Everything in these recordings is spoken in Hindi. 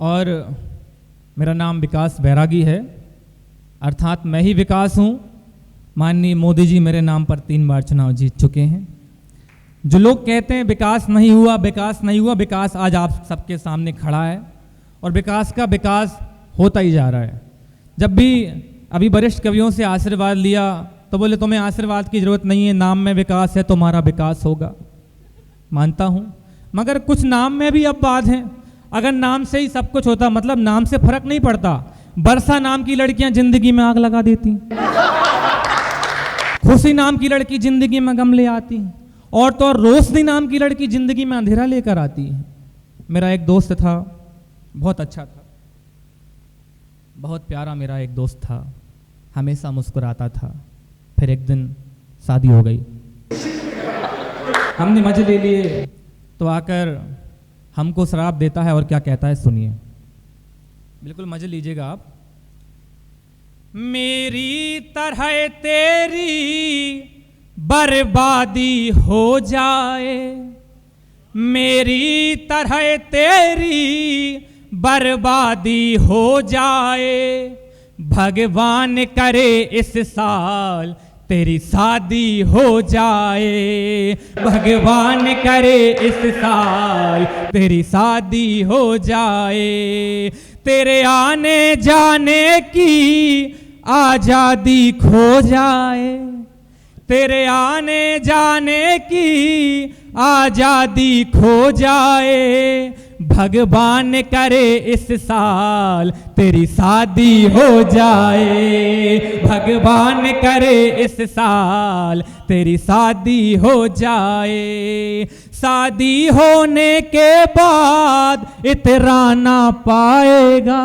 और मेरा नाम विकास बैरागी है, अर्थात मैं ही विकास हूँ। माननीय मोदी जी मेरे नाम पर 3 बार चुनाव जीत चुके हैं। जो लोग कहते हैं विकास नहीं हुआ, विकास नहीं हुआ, विकास आज आप सबके सामने खड़ा है और विकास का विकास होता ही जा रहा है। जब भी अभी वरिष्ठ कवियों से आशीर्वाद लिया तो बोले तुम्हें आशीर्वाद की जरूरत नहीं है, नाम में विकास है, तुम्हारा विकास होगा। मानता हूँ, मगर कुछ नाम में भी अब बात है। अगर नाम से ही सब कुछ होता, मतलब नाम से फर्क नहीं पड़ता। वर्षा नाम की लड़कियां जिंदगी में आग लगा देती, खुशी नाम की लड़की जिंदगी में गम ले आती, और तो और रोशनी नाम की लड़की जिंदगी में अंधेरा लेकर आती है। मेरा एक दोस्त था, बहुत अच्छा था, बहुत प्यारा मेरा एक दोस्त था, हमेशा मुस्कुराता था। फिर एक दिन शादी हो गई, हमने मजे ले लिए तो आकर हमको शराब देता है और क्या कहता है सुनिए, बिल्कुल मजे लीजिएगा आप। मेरी तरह तेरी बर्बादी हो जाए, मेरी तरह तेरी बर्बादी हो जाए, भगवान करे इस साल तेरी शादी हो जाए, भगवान करे इस साल तेरी शादी हो जाए। तेरे आने जाने की आजादी खो जाए, तेरे आने जाने की आजादी खो जाए, भगवान करे इस साल तेरी शादी हो जाए, भगवान करे इस साल तेरी शादी हो जाए। शादी होने के बाद इतराना पाएगा,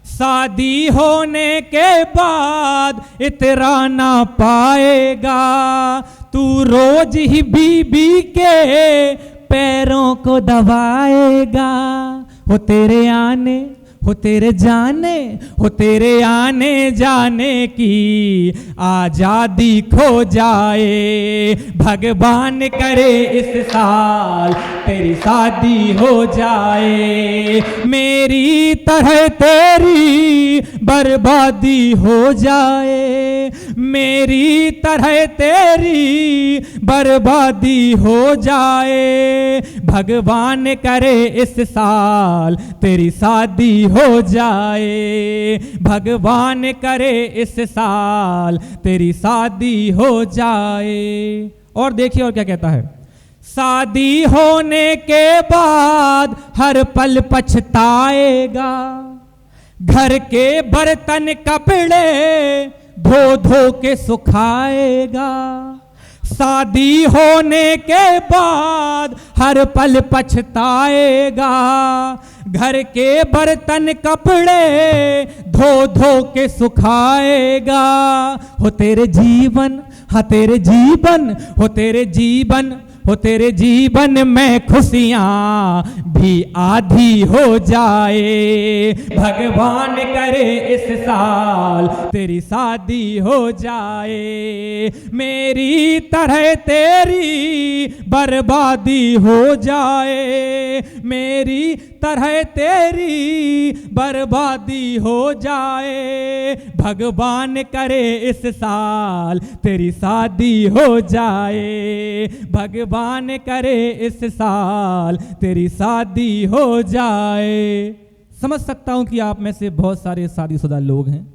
शादी होने के बाद इतराना पाएगा, तू रोज ही बीबी के पैरों को दबाएगा। हो तेरे आने, हो तेरे जाने, हो तेरे आने जाने की आजादी खो जाए, भगवान करे इस साल तेरी शादी हो जाए। मेरी तरह तेरी बर्बादी हो जाए, मेरी तरह तेरी बर्बादी हो जाए, भगवान करे इस साल तेरी शादी हो जाए, भगवान करे इस साल तेरी शादी हो जाए। और देखिए और क्या कहता है, शादी होने के बाद हर पल पछताएगा, घर के बर्तन कपड़े धो धो के सुखाएगा। शादी होने के बाद हर पल पछताएगा, घर के बर्तन कपड़े धो धो के सुखाएगा। हो तेरे जीवन, हाँ तेरे जीवन, हो तेरे जीवन, हो तेरे जीवन में खुशियाँ भी आधी हो जाए, भगवान करे इस साल तेरी शादी हो जाए। मेरी तरह तेरी बर्बादी हो जाए, मेरी तरह तेरी बर्बादी हो जाए, भगवान करे इस साल तेरी शादी हो जाए, भगवान करे इस साल तेरी शादी हो जाए। समझ सकता हूं कि आप में से बहुत सारे शादीशुदा लोग हैं,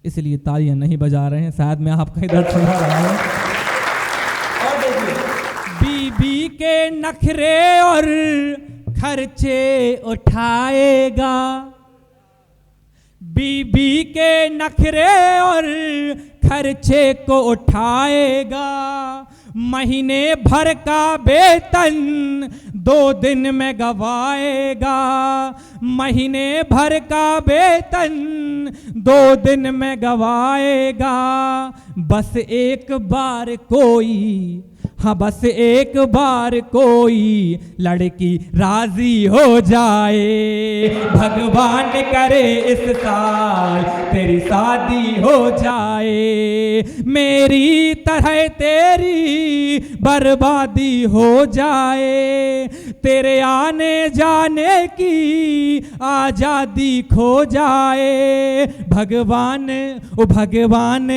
इसलिए तालियां नहीं बजा रहे हैं, शायद मैं आपका इधर सुना रहा हूं। और देखिए, बीबी के नखरे और खर्चे उठाएगा, बीबी के नखरे और खर्चे को उठाएगा, महीने भर का वेतन 2 दिन में गवाएगा, महीने भर का वेतन 2 दिन में गवाएगा। बस एक बार कोई, हाँ बस एक बार कोई लड़की राजी हो जाए, भगवान करे इस साल तेरी शादी हो जाए। मेरी तरह तेरी बर्बादी हो जाए, तेरे आने जाने की आजादी खो जाए। भगवान ओ भगवान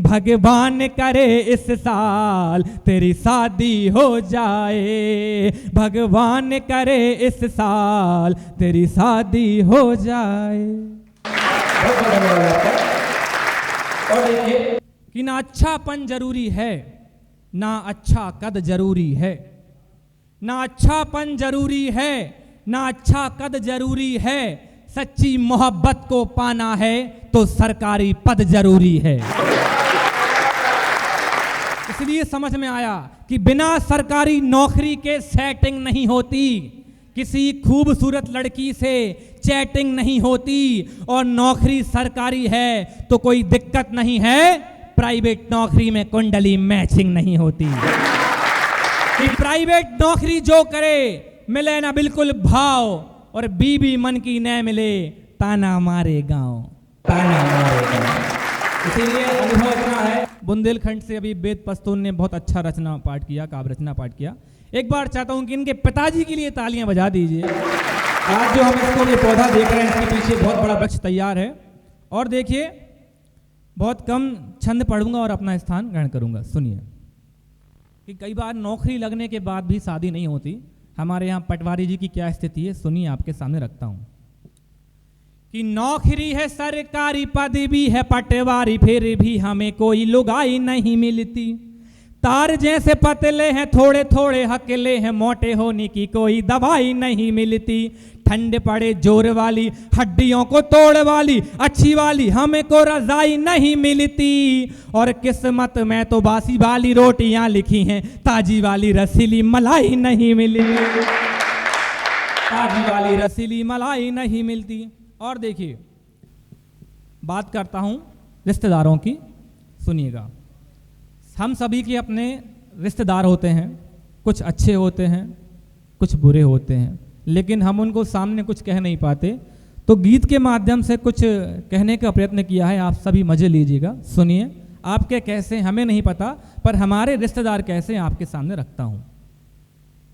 भगवान करे इस साल तेरी शादी हो जाए। भगवान करे इस साल तेरी शादी हो जाए। और देखिए कि ना अच्छापन जरूरी है ना अच्छा कद जरूरी है, ना अच्छापन जरूरी है ना अच्छा कद जरूरी है। सच्ची मोहब्बत को पाना है तो सरकारी पद जरूरी है। इसलिए समझ में आया कि बिना सरकारी नौकरी के सेटिंग नहीं होती, किसी खूबसूरत लड़की से चैटिंग नहीं होती, और नौकरी सरकारी है तो कोई दिक्कत नहीं है, प्राइवेट नौकरी में कुंडली मैचिंग नहीं होती। कि प्राइवेट नौकरी जो करे मिले ना बिल्कुल भाव, और बीबी मन की न मिले ताना मारे गांव, ताना मारे गांव। इसीलिए अनुभव इतना है। बुंदेलखंड से अभी वेद पस्तून ने बहुत अच्छा रचना पाठ किया, काव्य रचना पाठ किया। एक बार चाहता हूं कि इनके पिताजी के लिए तालियां बजा दीजिए। आज जो हम इसको ये पौधा देख रहे हैं इसके पीछे बहुत बड़ा वृक्ष तैयार है। और देखिए बहुत कम छंद पढ़ूंगा और अपना स्थान ग्रहण करूंगा। सुनिए कि कई बार नौकरी लगने के बाद भी शादी नहीं होती। हमारे यहाँ पटवारी जी की क्या स्थिति है, सुनिए आपके सामने रखता हूं। कि नौकरी है सरकारी पद भी है पटवारी, फिर भी हमें कोई लुगाई नहीं मिलती। तार जैसे पतले हैं थोड़े थोड़े हकले हैं, मोटे होने की कोई दवाई नहीं मिलती। ठंड पड़े जोर वाली हड्डियों को तोड़ वाली अच्छी वाली हमें को रजाई नहीं मिलती। और किस्मत में तो बासी वाली रोटियां लिखी हैं, ताजी वाली रसीली मलाई नहीं मिली, ताजी वाली रसीली मलाई नहीं मिलती। और देखिए बात करता हूं रिश्तेदारों की, सुनिएगा। हम सभी के अपने रिश्तेदार होते हैं, कुछ अच्छे होते हैं कुछ बुरे होते हैं, लेकिन हम उनको सामने कुछ कह नहीं पाते। तो गीत के माध्यम से कुछ कहने का प्रयत्न किया है, आप सभी मजे लीजिएगा। सुनिए आपके कैसे हमें नहीं पता, पर हमारे रिश्तेदार कैसे आपके सामने रखता हूं।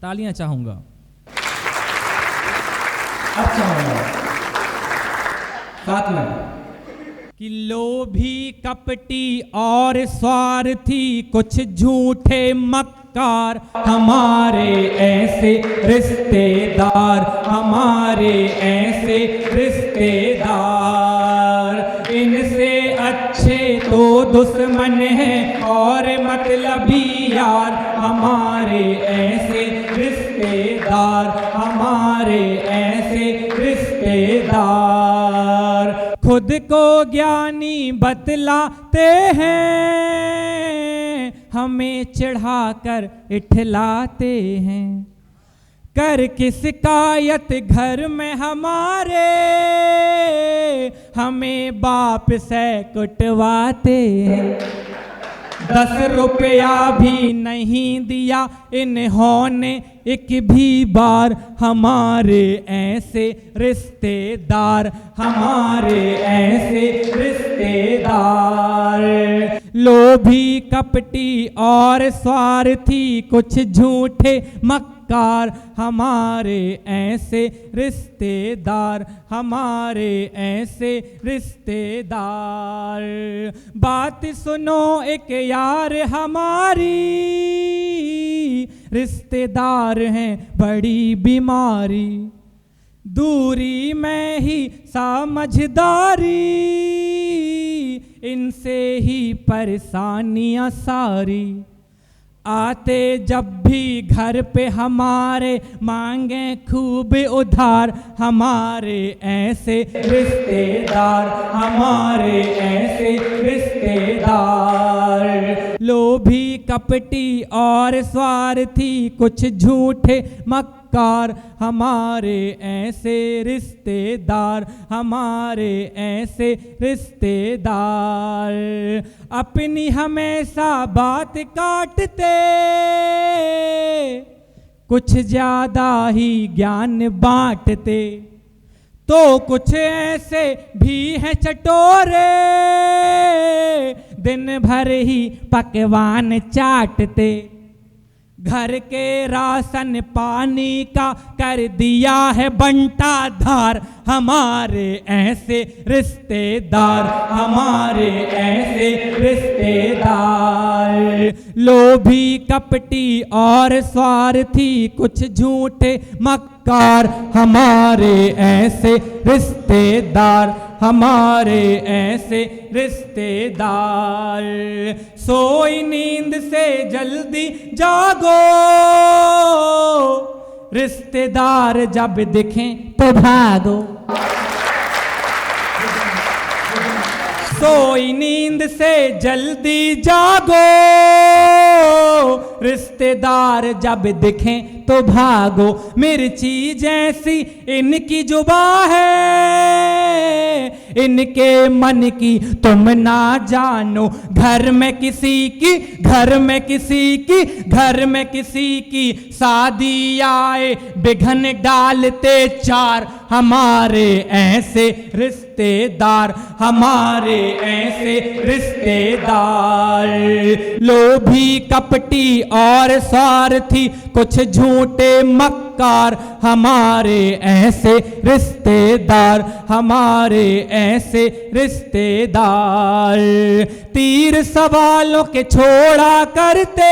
तालियां चाहूंगा, अब चाहूंगा साथ में। कि लोभी कपटी और स्वार्थी कुछ झूठे मक्कार, हमारे ऐसे रिश्तेदार, हमारे ऐसे रिश्तेदार। इनसे अच्छे तो दुश्मन हैं और मतलबी यार, हमारे ऐसे रिश्तेदार, हमारे ऐसे रिश्तेदार। खुद को ज्ञानी बतलाते हैं, हमें चिढ़ाकर इठलाते हैं। कर की शिकायत घर में हमारे, हमें बाप से कुटवाते हैं। 10 रुपया भी नहीं दिया इन्होंने एक भी बार, हमारे ऐसे रिश्तेदार, हमारे ऐसे रिश्तेदार। लोभी कपटी और स्वार्थी कुछ झूठे मक्कार, हमारे ऐसे रिश्तेदार, हमारे ऐसे रिश्तेदार। बात सुनो एक यार हमारी, रिश्तेदार हैं बड़ी बीमारी। दूरी में ही समझदारी, इनसे ही परेशानियां सारी। आते जब भी घर पे हमारे मांगे खूब उधार, हमारे ऐसे रिश्तेदार, हमारे ऐसे रिश्तेदार। लोभी कपटी और स्वार्थी कुछ झूठे मक्कार, हमारे ऐसे रिश्तेदार, हमारे ऐसे रिश्तेदार। अपनी हमेशा बात काटते, कुछ ज्यादा ही ज्ञान बांटते। तो कुछ ऐसे भी हैं चटोरे, दिन भर ही पकवान चाटते। घर के राशन पानी का कर दिया है बंटाधार, हमारे ऐसे रिश्तेदार, हमारे ऐसे रिश्तेदार। लोभी कपटी और स्वार्थी कुछ झूठे मक्कार, हमारे ऐसे रिश्तेदार, हमारे ऐसे रिश्तेदार। सोई नींद से जल्दी जागो, रिश्तेदार जब दिखें तो भागो। सोई नींद से जल्दी जागो, रिश्तेदार जब दिखें तो भागो। मिर्ची जैसी इनकी जुबां है, इनके मन की तुम ना जानो। घर में किसी की, घर में किसी की, घर में किसी की शादी आए बिघन डालते चार, हमारे ऐसे रिश्तेदार, हमारे ऐसे रिश्तेदार। लोभी कपटी और स्वार्थी कुछ झूठे मक्कार, हमारे ऐसे रिश्तेदार, हमारे ऐसे रिश्तेदार। तीर सवालों के छोड़ा करते,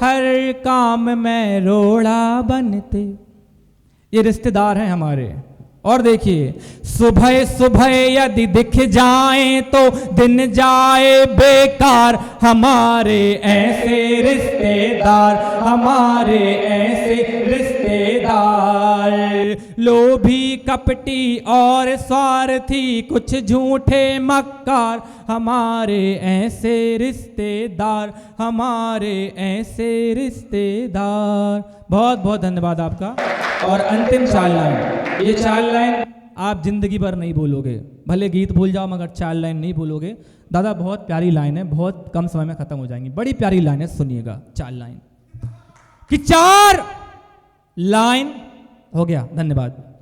हर काम में रोड़ा बनते। ये रिश्तेदार हैं हमारे। और देखिए, सुबह सुबह यदि दिख जाएं तो दिन जाए बेकार, हमारे ऐसे रिश्तेदार, हमारे ऐसे रिश्तेदार। लोभी कपटी और स्वार्थी कुछ झूठे मक्कार, हमारे ऐसे रिश्तेदार, हमारे ऐसे रिश्तेदार। बहुत बहुत धन्यवाद आपका। और अंतिम चार लाइन, ये चार लाइन आप जिंदगी भर नहीं भूलोगे, भले गीत भूल जाओ मगर चार लाइन नहीं भूलोगे। दादा बहुत प्यारी लाइन है, बहुत कम समय में खत्म हो जाएंगी, बड़ी प्यारी लाइन है, सुनिएगा। चार लाइन कि चार लाइन हो गया। धन्यवाद।